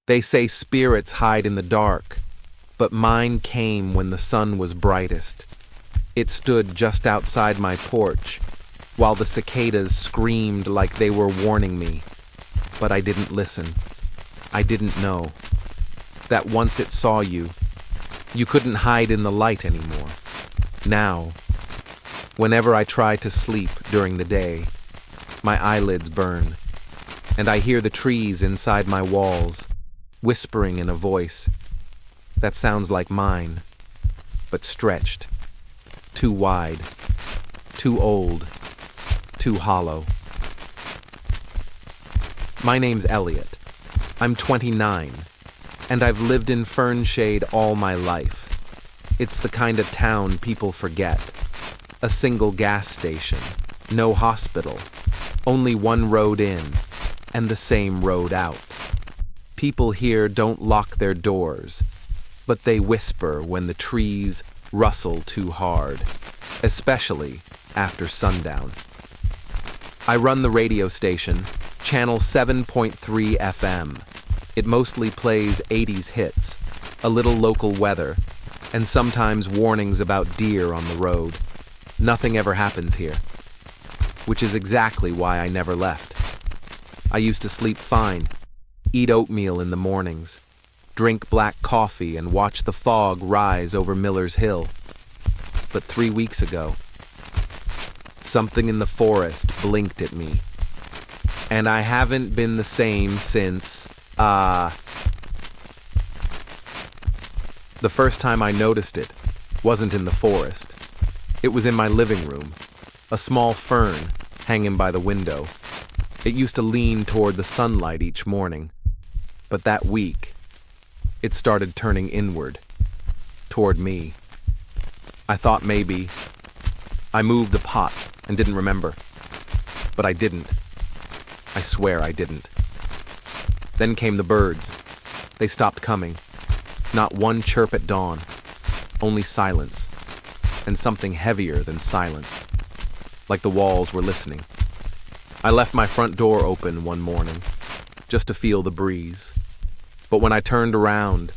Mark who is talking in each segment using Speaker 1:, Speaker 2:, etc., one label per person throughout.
Speaker 1: They say spirits hide in the dark, but mine came when the sun was brightest. It stood just outside my porch, while the cicadas screamed like they were warning me. But I didn't listen. I didn't know that once it saw you, you couldn't hide in the light anymore. Now, whenever I try to sleep during the day, my eyelids burn, and I hear the trees inside my walls whispering in a voice that sounds like mine, but stretched, too wide, too old, too hollow. My name's Elliot. I'm 29, and I've lived in Fernshade all my life. It's the kind of town people forget. A single gas station, no hospital, only one road in, and the same road out. People here don't lock their doors, but they whisper when the trees rustle too hard, especially after sundown. I run the radio station, channel 7.3 FM. It mostly plays 80s hits, a little local weather, and sometimes warnings about deer on the road. Nothing ever happens here, which is exactly why I never left. I used to sleep fine, eat oatmeal in the mornings, drink black coffee and watch the fog rise over Miller's Hill. But 3 weeks ago, something in the forest blinked at me, and I haven't been the same since, the first time I noticed it wasn't in the forest. It was in my living room, a small fern hanging by the window. It used to lean toward the sunlight each morning, but that week, it started turning inward, toward me. I thought maybe I moved the pot and didn't remember, but I didn't. I swear I didn't. Then came the birds. They stopped coming. Not one chirp at dawn, only silence, and something heavier than silence, like the walls were listening. I left my front door open one morning, just to feel the breeze. But when I turned around,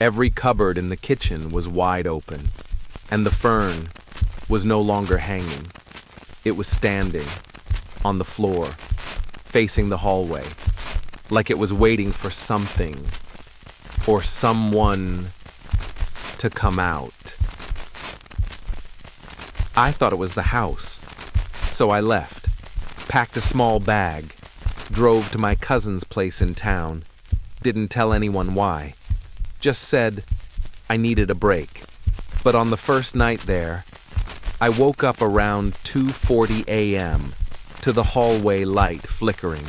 Speaker 1: every cupboard in the kitchen was wide open, and the fern was no longer hanging. It was standing on the floor, facing the hallway, like it was waiting for something or someone to come out. I thought it was the house, so I left, packed a small bag, drove to my cousin's place in town, didn't tell anyone why, just said I needed a break. But on the first night there, I woke up around 2:40 a.m. to the hallway light flickering.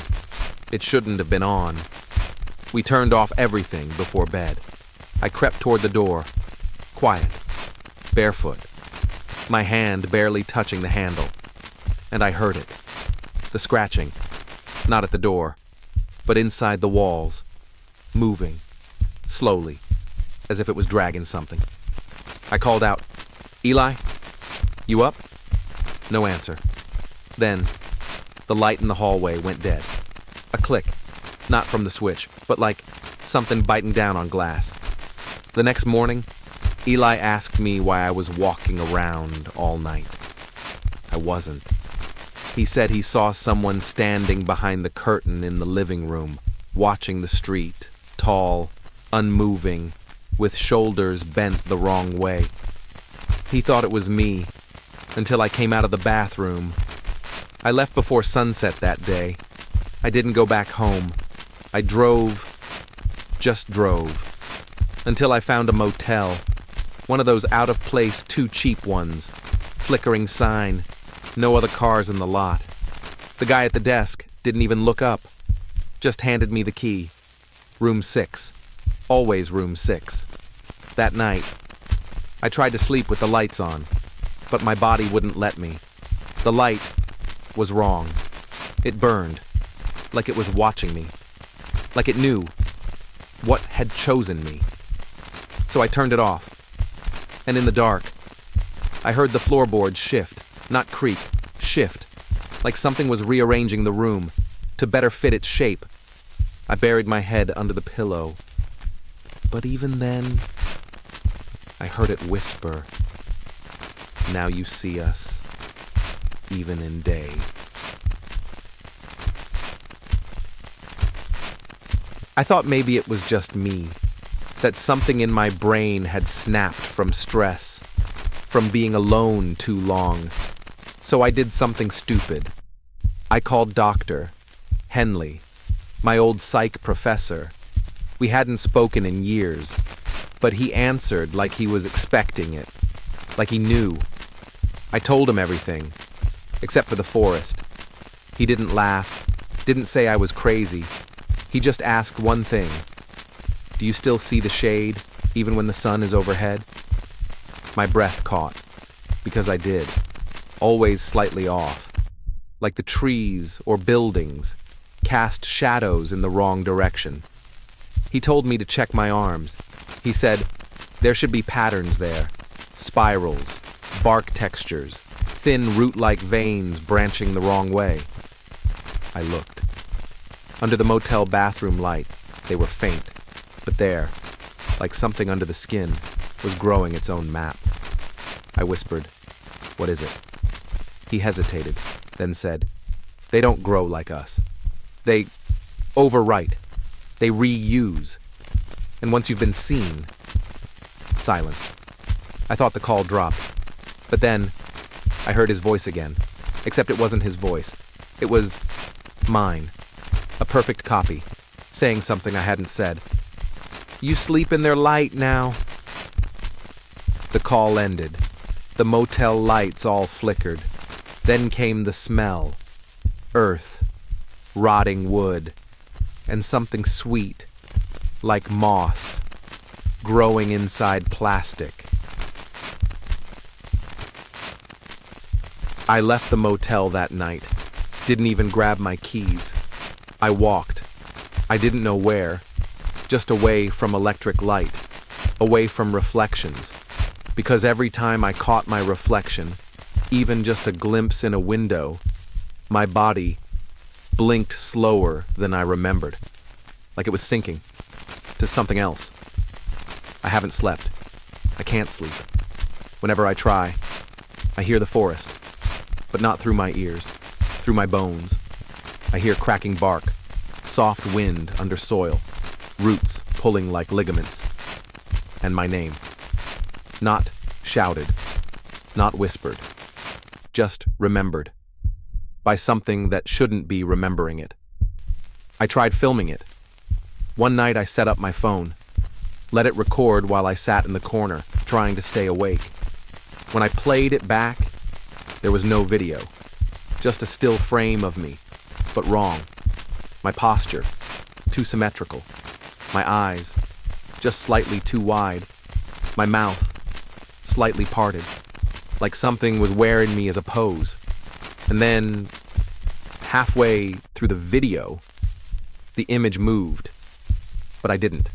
Speaker 1: It shouldn't have been on. We turned off everything before bed. I crept toward the door, quiet, barefoot, my hand barely touching the handle, and I heard it. The scratching, not at the door, but inside the walls, moving, slowly, as if it was dragging something. I called out, "Eli, you up?" No answer. Then, the light in the hallway went dead. A click, not from the switch, but like something biting down on glass. The next morning, Eli asked me why I was walking around all night. I wasn't. He said he saw someone standing behind the curtain in the living room, watching the street, tall, unmoving, with shoulders bent the wrong way. He thought it was me, until I came out of the bathroom. I left before sunset that day. I didn't go back home. I drove, just drove, until I found a motel, one of those out-of-place, too cheap ones, flickering sign, no other cars in the lot. The guy at the desk didn't even look up, just handed me the key. Room 6, always room 6. That night, I tried to sleep with the lights on, but my body wouldn't let me. The light was wrong. It burned, like it was watching me, like it knew what had chosen me. So I turned it off, and in the dark, I heard the floorboards shift, not creak, shift, like something was rearranging the room to better fit its shape. I buried my head under the pillow. But even then, I heard it whisper, "Now you see us, even in day." I thought maybe it was just me, that something in my brain had snapped from stress, from being alone too long. So I did something stupid. I called Dr. Henley, my old psych professor. We hadn't spoken in years, but he answered like he was expecting it, like he knew. I told him everything, except for the forest. He didn't laugh, didn't say I was crazy. He just asked one thing. "Do you still see the shade, even when the sun is overhead?" My breath caught, because I did, always slightly off, like the trees or buildings cast shadows in the wrong direction. He told me to check my arms. He said, "There should be patterns there, spirals, bark textures, thin root-like veins branching the wrong way." I looked. Under the motel bathroom light, they were faint, but there, like something under the skin, was growing its own map. I whispered, "What is it?" He hesitated, then said, "They don't grow like us. They overwrite. They reuse. And once you've been seen..." Silence. I thought the call dropped. But then, I heard his voice again. Except it wasn't his voice. It was mine. A perfect copy, saying something I hadn't said. "You sleep in their light now." The call ended. The motel lights all flickered. Then came the smell. Earth, rotting wood, and something sweet, like moss, growing inside plastic. I left the motel that night. Didn't even grab my keys. I walked. I didn't know where. Just away from electric light. Away from reflections. Because every time I caught my reflection, even just a glimpse in a window, my body blinked slower than I remembered. Like it was sinking to something else. I haven't slept. I can't sleep. Whenever I try, I hear the forest, but not through my ears, through my bones. I hear cracking bark, soft wind under soil, roots pulling like ligaments, and my name. Not shouted, not whispered, just remembered, by something that shouldn't be remembering it. I tried filming it. One night I set up my phone, let it record while I sat in the corner, trying to stay awake. When I played it back, there was no video, just a still frame of me, but wrong. My posture, too symmetrical. My eyes, just slightly too wide. My mouth, slightly parted, like something was wearing me as a pose. And then, halfway through the video, the image moved. But I didn't.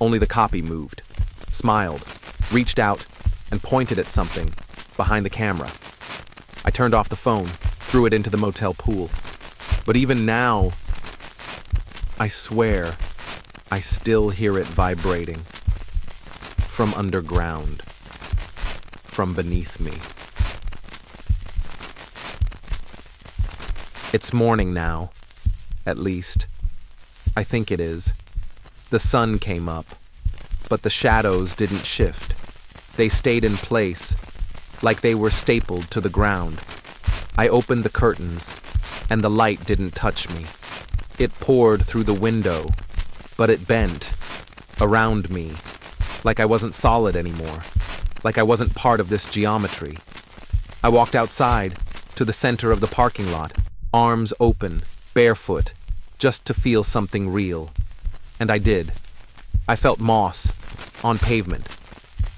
Speaker 1: Only the copy moved, smiled, reached out, and pointed at something behind the camera. I turned off the phone, threw it into the motel pool. But even now, I swear, I still hear it vibrating. From underground. From beneath me. It's morning now, at least. I think it is. The sun came up, but the shadows didn't shift. They stayed in place, like they were stapled to the ground. I opened the curtains, and the light didn't touch me. It poured through the window, but it bent around me, like I wasn't solid anymore, like I wasn't part of this geometry. I walked outside, to the center of the parking lot, arms open, barefoot, just to feel something real. And I did. I felt moss, on pavement.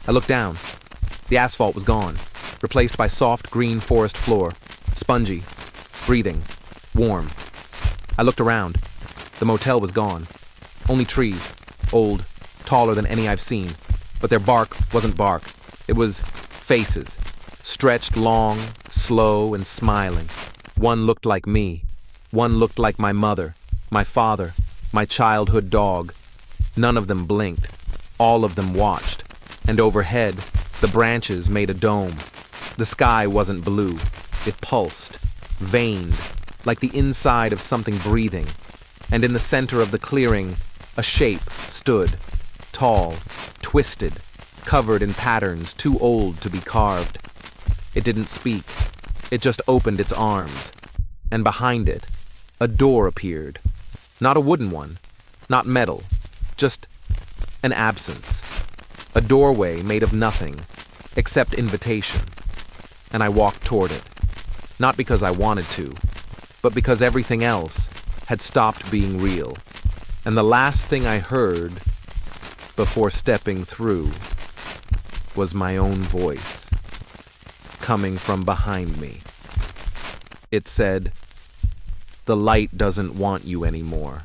Speaker 1: I looked down. The asphalt was gone, replaced by soft green forest floor, spongy, breathing, warm. I looked around. The motel was gone. Only trees, old, taller than any I've seen, but their bark wasn't bark. It was faces, stretched long, slow, and smiling. One looked like me. One looked like my mother, my father, my childhood dog. None of them blinked. All of them watched. And overhead, the branches made a dome. The sky wasn't blue. It pulsed, veined, like the inside of something breathing. And in the center of the clearing, a shape stood, tall, twisted, covered in patterns too old to be carved. It didn't speak. It just opened its arms. And behind it, a door appeared. Not a wooden one, not metal, just an absence. A doorway made of nothing, except invitation. And I walked toward it. Not because I wanted to, but because everything else had stopped being real. And the last thing I heard before stepping through was my own voice, coming from behind me. It said, "The light doesn't want you anymore."